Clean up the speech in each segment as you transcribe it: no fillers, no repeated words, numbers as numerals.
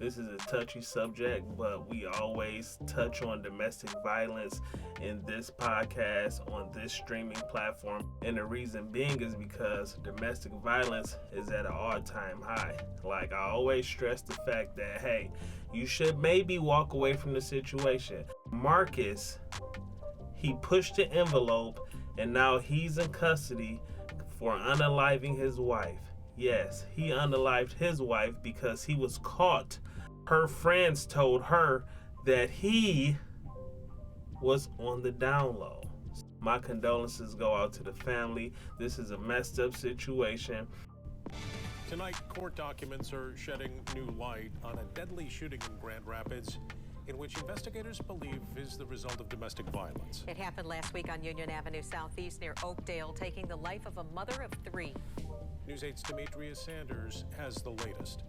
This is a touchy subject, but we always touch on domestic violence in this podcast, on this streaming platform. And the reason being is because domestic violence is at an all-time high. Like, I always stress the fact that, hey, you should maybe walk away from the situation. Marcus, he pushed the envelope, and now he's in custody for unaliving his wife. Yes, he unalived his wife because he was caught. Her friends told her that he was on the down low. My condolences go out to the family. This is a messed up situation. Tonight, court documents are shedding new light on a deadly shooting in Grand Rapids, in which investigators believe is the result of domestic violence. It happened last week on Union Avenue Southeast near Oakdale, taking the life of a mother of 3. News 8's Demetria Sanders has the latest.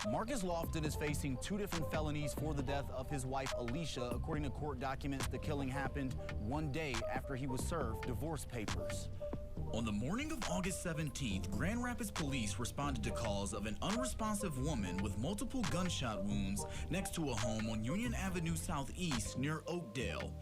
Marcus Lofton is facing 2 different felonies for the death of his wife, Alicia. According to court documents, the killing happened 1 day after he was served divorce papers. On the morning of August 17th, Grand Rapids police responded to calls of an unresponsive woman with multiple gunshot wounds next to a home on Union Avenue Southeast near Oakdale.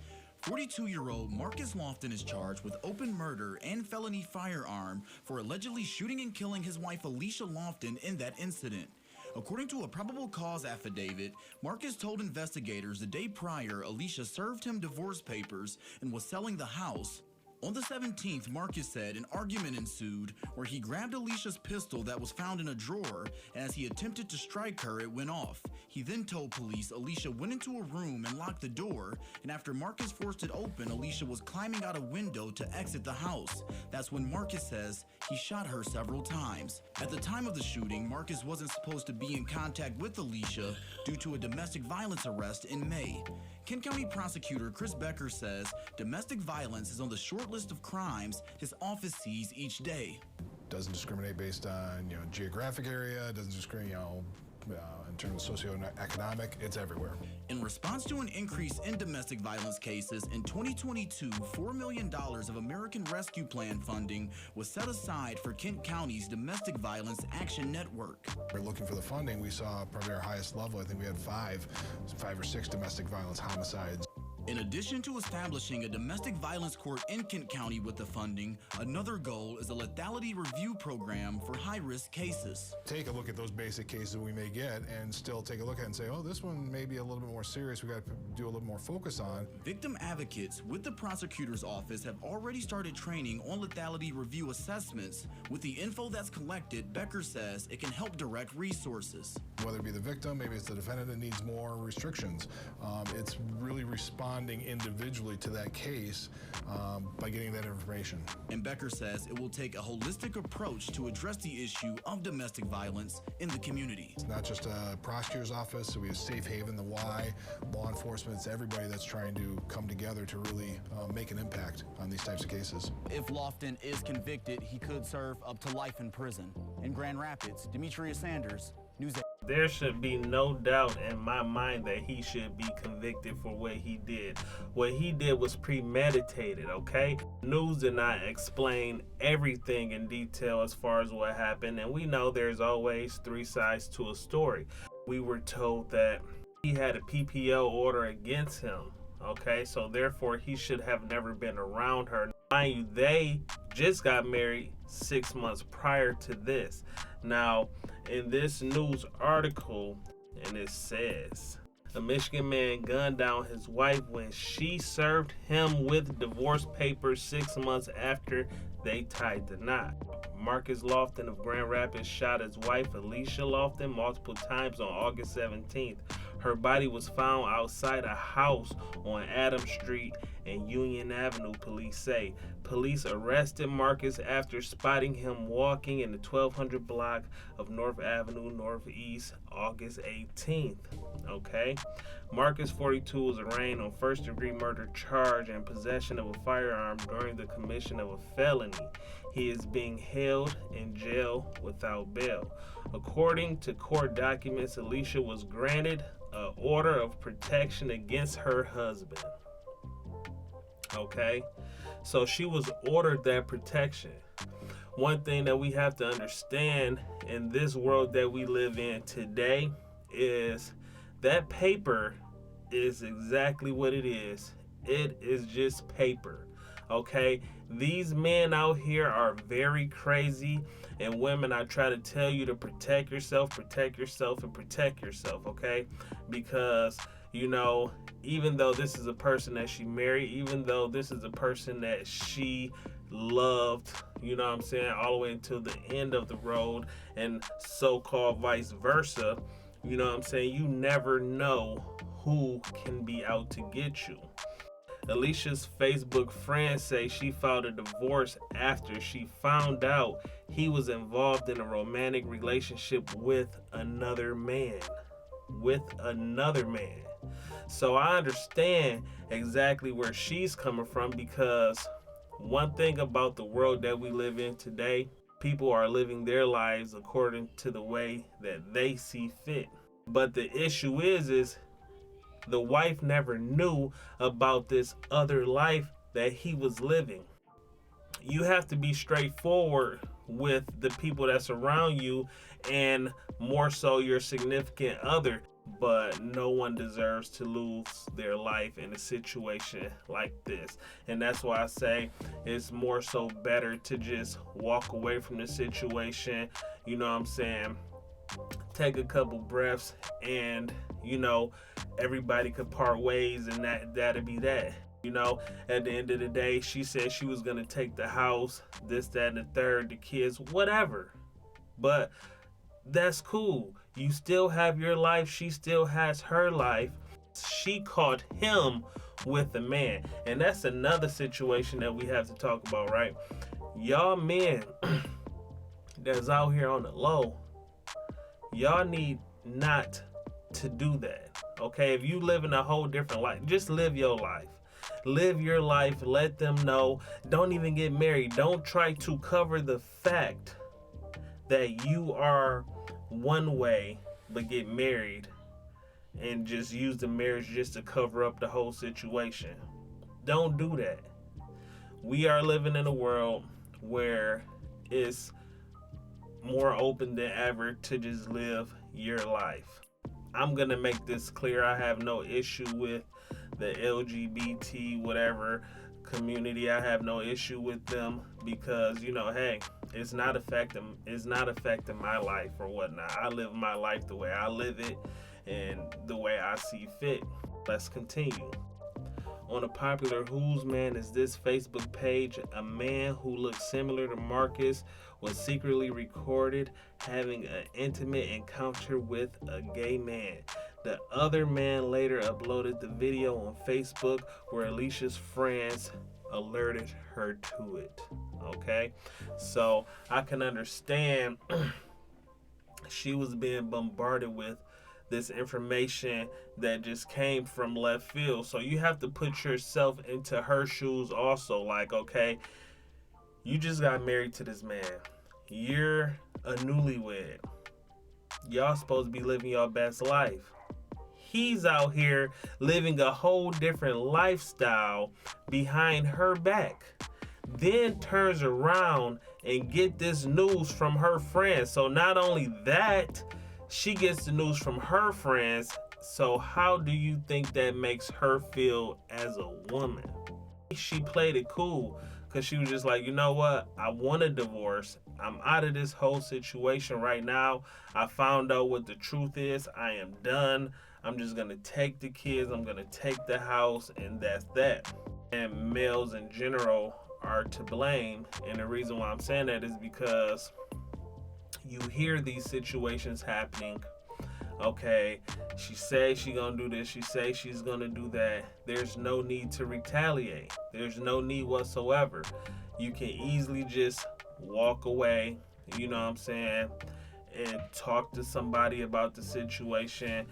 42-year-old Marcus Lofton is charged with open murder and felony firearm for allegedly shooting and killing his wife Alicia Lofton in that incident. According to a probable cause affidavit, Marcus told investigators the day prior Alicia served him divorce papers and was selling the house. On the 17th, Marcus said an argument ensued where he grabbed Alicia's pistol that was found in a drawer, and as he attempted to strike her, it went off. He then told police Alicia went into a room and locked the door, and after Marcus forced it open, Alicia was climbing out a window to exit the house. That's when Marcus says he shot her several times. At the time of the shooting, Marcus wasn't supposed to be in contact with Alicia due to a domestic violence arrest in May. Kent County prosecutor Chris Becker says domestic violence is on the short list of crimes his office sees each day. Doesn't discriminate based on geographic area, doesn't discriminate in terms of socioeconomic, it's everywhere. In response to an increase in domestic violence cases, in 2022, $4 million of American Rescue Plan funding was set aside for Kent County's Domestic Violence Action Network. We're looking for the funding. We saw probably our highest level. I think we had five or six domestic violence homicides. In addition to establishing a domestic violence court in Kent County with the funding, another goal is a lethality review program for high-risk cases. Take a look at those basic cases we may get and still take a look at it and say, oh, this one may be a little bit more serious. We got to do a little more focus on. Victim advocates with the prosecutor's office have already started training on lethality review assessments. With the info that's collected, Becker says it can help direct resources. Whether it be the victim, maybe it's the defendant that needs more restrictions. It's really responding individually to that case by getting that information. And Becker says it will take a holistic approach to address the issue of domestic violence in the community. It's not just a prosecutor's office, so we have Safe Haven, the Y, law enforcement, it's everybody that's trying to come together to really make an impact on these types of cases. If Lofton is convicted, he could serve up to life in prison. In Grand Rapids, Demetria Sanders, News 8. There should be no doubt in my mind that he should be convicted for what he did. What he did was premeditated, okay? News did not explain everything in detail as far as what happened, and we know there's always 3 sides to a story. We were told that he had a PPO order against him, okay? So therefore, he should have never been around her. Mind you, they just got married 6 months prior to this. Now, in this news article, and it says, a Michigan man gunned down his wife when she served him with divorce papers 6 months after they tied the knot. Marcus Lofton of Grand Rapids shot his wife Alicia Lofton multiple times on August 17th. Her body was found outside a house on Adams Street and Union Avenue, police say. Police arrested Marcus after spotting him walking in the 1200 block of North Avenue Northeast August 18th. Okay? Marcus, 42, was arraigned on first-degree murder charge and possession of a firearm during the commission of a felony. He is being held in jail without bail. According to court documents, Alicia was granted an order of protection against her husband. Okay? So she was ordered that protection. One thing that we have to understand in this world that we live in today is that paper is exactly what it is. It is just paper. Okay? These men out here are very crazy. And women, I try to tell you to protect yourself, and protect yourself, okay? Because, even though this is a person that she married, even though this is a person that she loved, all the way until the end of the road, and so-called vice versa, you never know who can be out to get you. Alicia's Facebook friends say she filed a divorce after she found out he was involved in a romantic relationship with another man. So I understand exactly where she's coming from, because one thing about the world that we live in today, people are living their lives according to the way that they see fit. But the issue is the wife never knew about this other life that he was living. You have to be straightforward with the people that's around you, and more so your significant other. But no one deserves to lose their life in a situation like this. And that's why I say it's more so better to just walk away from the situation. Take a couple breaths, and everybody could part ways, and that'd be that. At the end of the day, she said she was gonna take the house, this, that, and the third, the kids, whatever. But that's cool. You still have your life. She still has her life. She caught him with a man. And that's another situation that we have to talk about, right? Y'all men that's out here on the low, y'all need not to do that. Okay? If you live in a whole different life, just live your life. Live your life. Let them know. Don't even get married. Don't try to cover the fact that you are one way, but get married and just use the marriage just to cover up the whole situation. Don't do that. We are living in a world where it's more open than ever to just live your life. I'm gonna make this clear. I have no issue with the LGBT whatever community. I have no issue with them, because hey, it's not affecting my life or whatnot. I live my life the way I live it and the way I see fit. Let's continue. On a popular Whose Man Is This Facebook page, a man who looks similar to Marcus was secretly recorded having an intimate encounter with a gay man. The other man later uploaded the video on Facebook, where Alicia's friends alerted her to it. Okay? So I can understand she was being bombarded with this information that just came from left field. So you have to put yourself into her shoes also. Like, okay, you just got married to this man. You're a newlywed. Y'all supposed to be living your best life. He's out here living a whole different lifestyle behind her back. Then turns around and get this news from her friends. So not only that, she gets the news from her friends. So how do you think that makes her feel as a woman? She played it cool, because she was just like, you know what? I want a divorce. I'm out of this whole situation right now. I found out what the truth is. I am done. I'm just going to take the kids. I'm going to take the house, and that's that. And males in general are to blame. And the reason why I'm saying that is because you hear these situations happening. Okay, she says she's gonna do this, she says she's gonna do that. There's no need to retaliate. There's no need whatsoever. You can easily just walk away, and talk to somebody about the situation.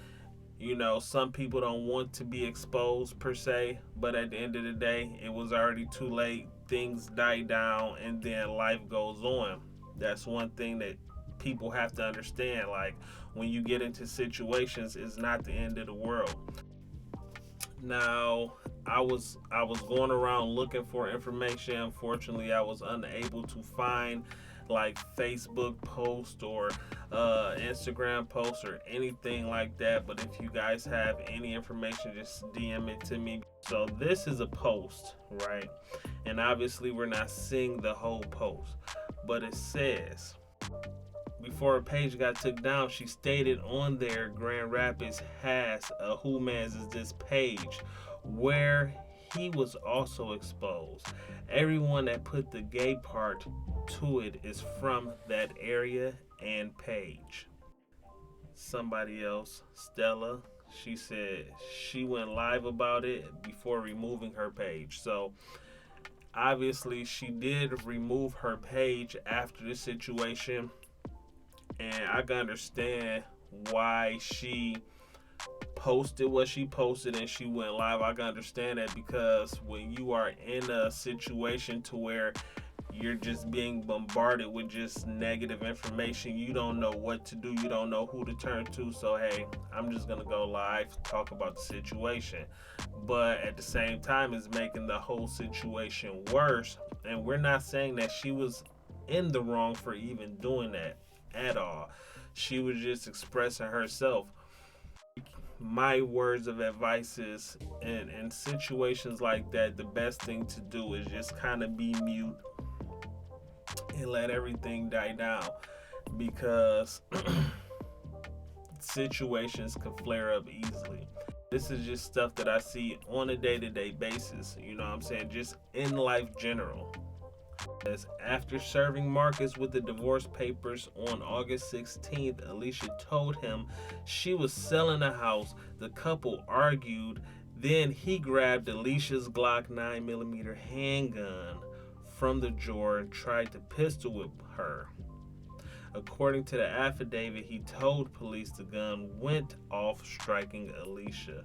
Some people don't want to be exposed per se, but at the end of the day, it was already too late. Things die down, and then life goes on. That's one thing that people have to understand. Like, when you get into situations, it's not the end of the world. Now, I was going around looking for information. Unfortunately, I was unable to find like Facebook post or Instagram post or anything like that. But if you guys have any information, just DM it to me. So this is a post, right? And obviously we're not seeing the whole post, but it says, before her page got took down, she stated on there, Grand Rapids has a Who Mans Is This page where he was also exposed. Everyone that put the gay part to it is from that area and page. Somebody else, Stella, she said she went live about it before removing her page. So obviously she did remove her page after the situation, and I can understand why she posted what she posted and she went live. I can understand that, because when you are in a situation to where you're just being bombarded with just negative information, you don't know what to do, you don't know who to turn to. So hey, I'm just gonna go live, talk about the situation. But at the same time, it's making the whole situation worse. And we're not saying that she was in the wrong for even doing that at all. She was just expressing herself. My words of advice is, in situations like that, the best thing to do is just kind of be mute and let everything die down, because situations can flare up easily. This is just stuff that I see on a day-to-day basis, you know what I'm saying, just in life general. As after serving Marcus with the divorce papers on August 16th, Alicia told him she was selling a house. The couple argued. Then he grabbed Alicia's Glock 9mm handgun from the drawer and tried to pistol whip her. According to the affidavit, he told police the gun went off, striking Alicia.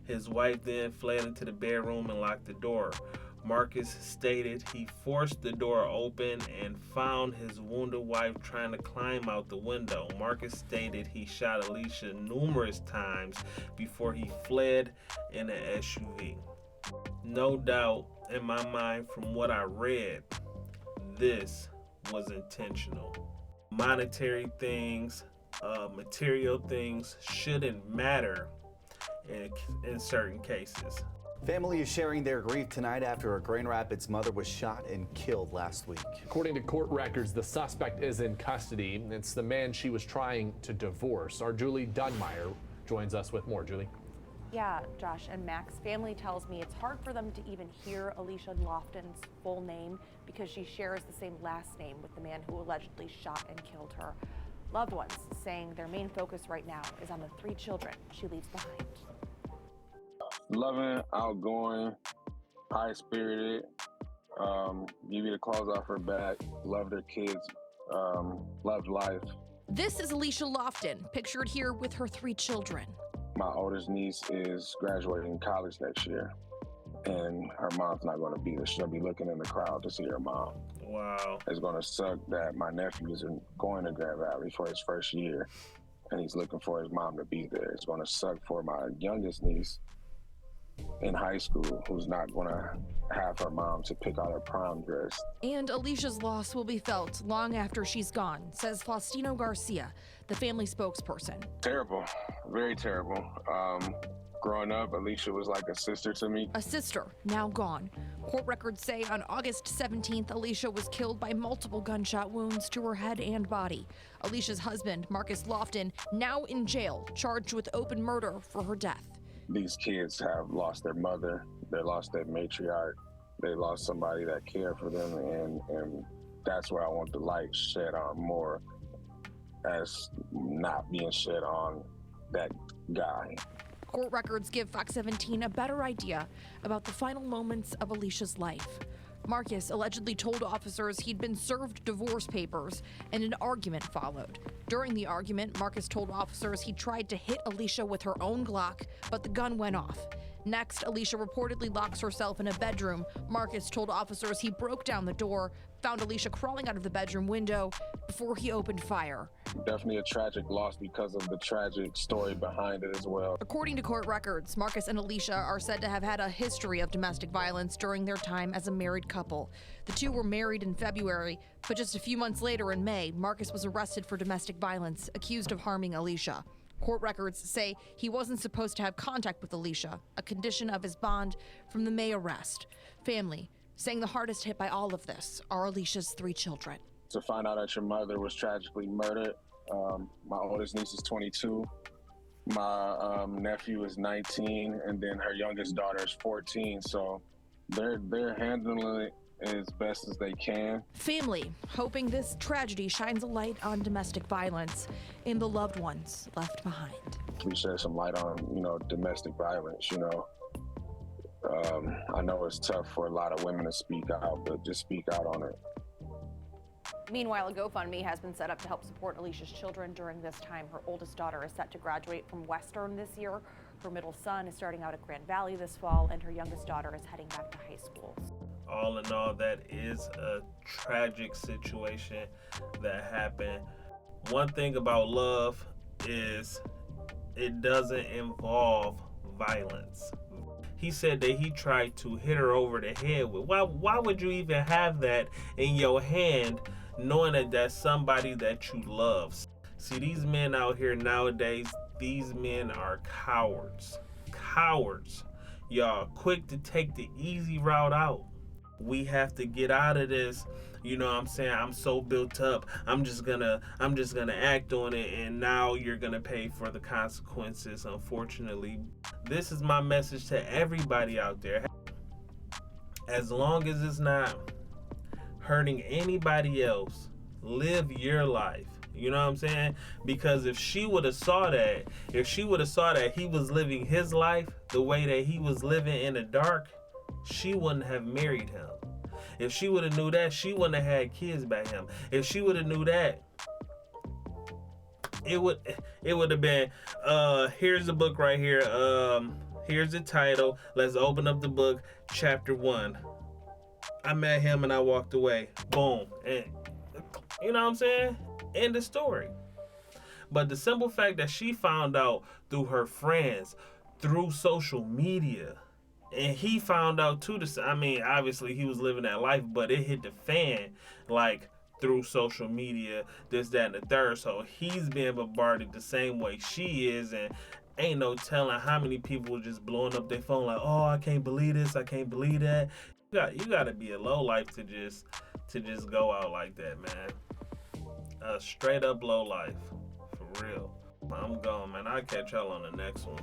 His wife then fled into the bedroom and locked the door. Marcus stated he forced the door open and found his wounded wife trying to climb out the window. Marcus stated he shot Alicia numerous times before he fled in an SUV. No doubt in my mind, from what I read, this was intentional. Monetary things, material things shouldn't matter in certain cases. Family is sharing their grief tonight after a Grand Rapids mother was shot and killed last week. According to court records, the suspect is in custody. It's the man she was trying to divorce. Our Julie Dunmeyer joins us with more. Julie? Yeah, Josh and Max, family tells me it's hard for them to even hear Alicia Lofton's full name because she shares the same last name with the man who allegedly shot and killed her. Loved ones saying their main focus right now is on the 3 children she leaves behind. Loving, outgoing, high-spirited, give you the clothes off her back, loved her kids, loved life. This is Alicia Lofton, pictured here with her 3 children. My oldest niece is graduating college next year, and her mom's not going to be there. She'll be looking in the crowd to see her mom. Wow. It's going to suck that my nephew isn't going to Grand Valley for his first year, and he's looking for his mom to be there. It's going to suck for my youngest niece in high school, who's not going to have her mom to pick out her prom dress. And Alicia's loss will be felt long after she's gone, says Faustino Garcia, the family spokesperson. Terrible, very terrible. Growing up, Alicia was like a sister to me. A sister, now gone. Court records say on August 17th, Alicia was killed by multiple gunshot wounds to her head and body. Alicia's husband, Marcus Lofton, now in jail, charged with open murder for her death. These kids have lost their mother, they lost their matriarch, they lost somebody that cared for them, and that's where I want the light shed on more, as not being shed on that guy. Court records give Fox 17 a better idea about the final moments of Alicia's life. Marcus allegedly told officers he'd been served divorce papers, and an argument followed. During the argument, Marcus told officers he tried to hit Alicia with her own Glock, but the gun went off. Next, Alicia reportedly locks herself in a bedroom. Marcus told officers he broke down the door, found Alicia crawling out of the bedroom window before he opened fire. Definitely a tragic loss because of the tragic story behind it as well. According to court records, Marcus and Alicia are said to have had a history of domestic violence during their time as a married couple. The two were married in February, but just a few months later in May, Marcus was arrested for domestic violence, accused of harming Alicia. Court records say he wasn't supposed to have contact with Alicia, a condition of his bond from the May arrest. Family saying the hardest hit by all of this are Alicia's 3 children. To find out that your mother was tragically murdered. My oldest niece is 22. My nephew is 19, and then her youngest daughter is 14. So they're handling it as best as they can. Family hoping this tragedy shines a light on domestic violence in the loved ones left behind. We shed some light on, domestic violence, I know it's tough for a lot of women to speak out, but just speak out on it. Meanwhile, a GoFundMe has been set up to help support Alicia's children during this time. Her oldest daughter is set to graduate from Western this year. Her middle son is starting out at Grand Valley this fall, and her youngest daughter is heading back to high school. All in all, that is a tragic situation that happened. One thing about love is it doesn't involve violence. He said that he tried to hit her over the head with. Why would you even have that in your hand, knowing that that's somebody that you love? See, these men out here nowadays, these men are cowards. Cowards. Y'all quick to take the easy route out. We have to get out of this. You know what I'm saying? I'm so built up. I'm just gonna act on it, and now you're gonna pay for the consequences, unfortunately. This is my message to everybody out there. As long as it's not hurting anybody else, live your life. You know what I'm saying? Because if she would have saw that he was living his life the way that he was living in the dark, she wouldn't have married him. If she would have knew that, she wouldn't have had kids by him. If she would have knew that, it would have been, here's the book right here. Here's the title. Let's open up the book, chapter 1. I met him and I walked away. Boom. And you know what I'm saying? End the story. But the simple fact that she found out through her friends, through social media, and he found out too. Obviously he was living that life, but it hit the fan like through social media, this, that, and the third. So he's being bombarded the same way she is, and ain't no telling how many people are just blowing up their phone like, oh, I can't believe this, I can't believe that. You gotta be a low life to just go out like that, man. A straight up low life, for real. I'm gone, man. I'll catch y'all on the next one.